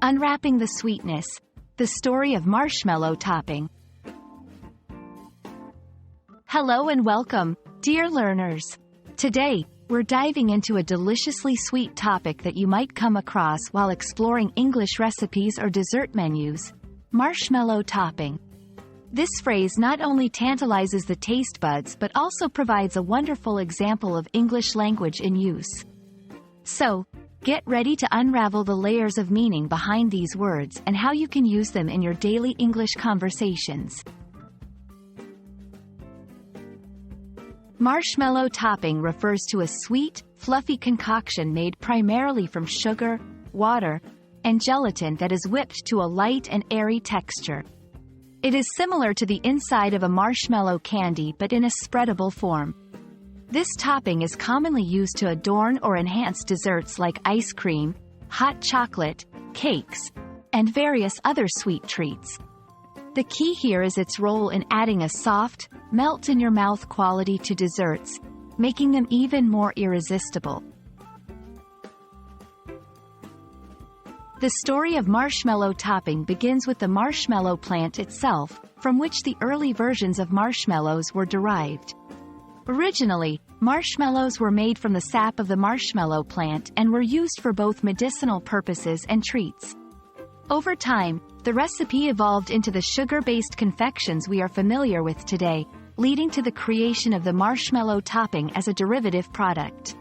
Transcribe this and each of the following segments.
Unwrapping the Sweetness, the story of marshmallow topping. Hello and welcome, dear learners. Today, we're diving into a deliciously sweet topic that you might come across while exploring English recipes or dessert menus: marshmallow topping. This phrase not only tantalizes the taste buds but also provides a wonderful example of English language in use. So, get ready to unravel the layers of meaning behind these words and how you can use them in your daily English conversations. Marshmallow topping refers to a sweet, fluffy concoction made primarily from sugar, water, and gelatin that is whipped to a light and airy texture. It is similar to the inside of a marshmallow candy but in a spreadable form. This topping is commonly used to adorn or enhance desserts like ice cream, hot chocolate, cakes, and various other sweet treats. The key here is its role in adding a soft, melt-in-your-mouth quality to desserts, making them even more irresistible. The story of marshmallow topping begins with the marshmallow plant itself, from which the early versions of marshmallows were derived. Originally, marshmallows were made from the sap of the marshmallow plant and were used for both medicinal purposes and treats. Over time, the recipe evolved into the sugar-based confections we are familiar with today, leading to the creation of the marshmallow topping as a derivative product.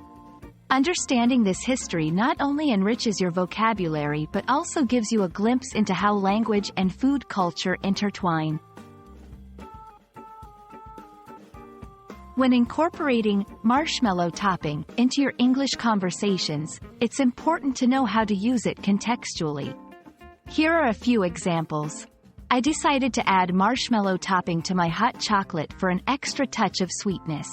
Understanding this history not only enriches your vocabulary but also gives you a glimpse into how language and food culture intertwine. When incorporating marshmallow topping into your English conversations, it's important to know how to use it contextually. Here are a few examples. I decided to add marshmallow topping to my hot chocolate for an extra touch of sweetness.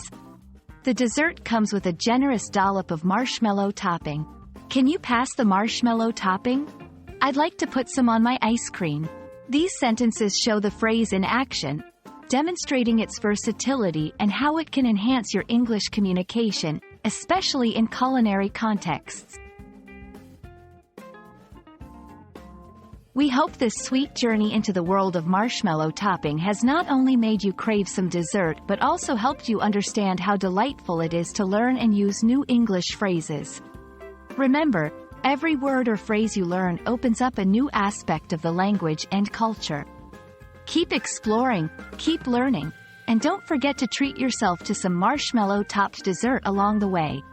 The dessert comes with a generous dollop of marshmallow topping. Can you pass the marshmallow topping? I'd like to put some on my ice cream. These sentences show the phrase in action, demonstrating its versatility and how it can enhance your English communication, especially in culinary contexts. We hope this sweet journey into the world of marshmallow topping has not only made you crave some dessert but also helped you understand how delightful it is to learn and use new English phrases. Remember, every word or phrase you learn opens up a new aspect of the language and culture. Keep exploring, keep learning, and don't forget to treat yourself to some marshmallow-topped dessert along the way.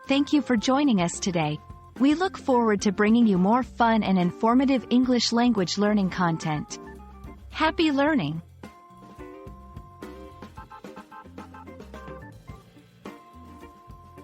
Thank you for joining us today. We look forward to bringing you more fun and informative English language learning content. Happy learning!